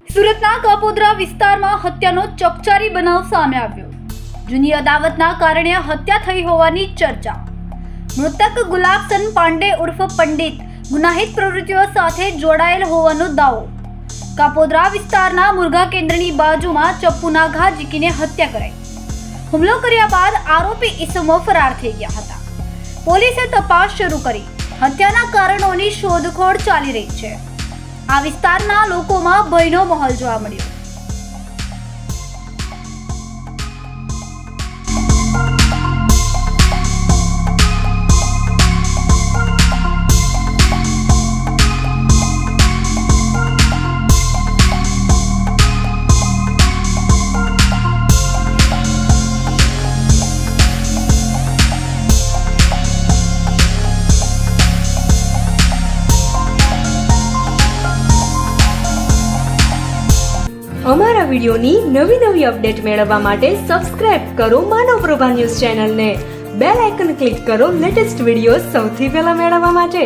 સુરતના કાપોદ્રા વિસ્તારમાં હત્યાનો ચકચારી બનાવ સામે આવ્યો। જૂની અદાવતના કારણે હત્યા થઈ હોવાની ચર્ચા। મૃતક ગુલાબચંદ પાંડે ઉર્ફ પંડિત ગુનાહિત પ્રવૃત્તિઓ સાથે જોડાયેલ હોવાનો દાવો। કાપોદ્રા વિસ્તારના મુર્ગા કેન્દ્રની બાજુમાં ચપ્પુના ઘા ઝીકીને હત્યા કરાઈ। હુમલો કર્યા બાદ આરોપી ઈસમો ફરાર થઈ ગયા હતા। પોલીસે તપાસ શરૂ કરી હત્યાના કારણોની શોધખોળ ચાલી રહી છે। આ વિસ્તારના લોકોમાં ભયનો માહોલ જોવા મળ્યો। અમારા વિડિયોની નવી અપડેટ મેળવવા માટે સબસ્ક્રાઇબ કરો માનવ પ્રભા ન્યૂઝ ચેનલને। બેલ આઇકન ક્લિક કરો લેટેસ્ટ વિડિયો સૌથી પહેલા મેળવવા માટે।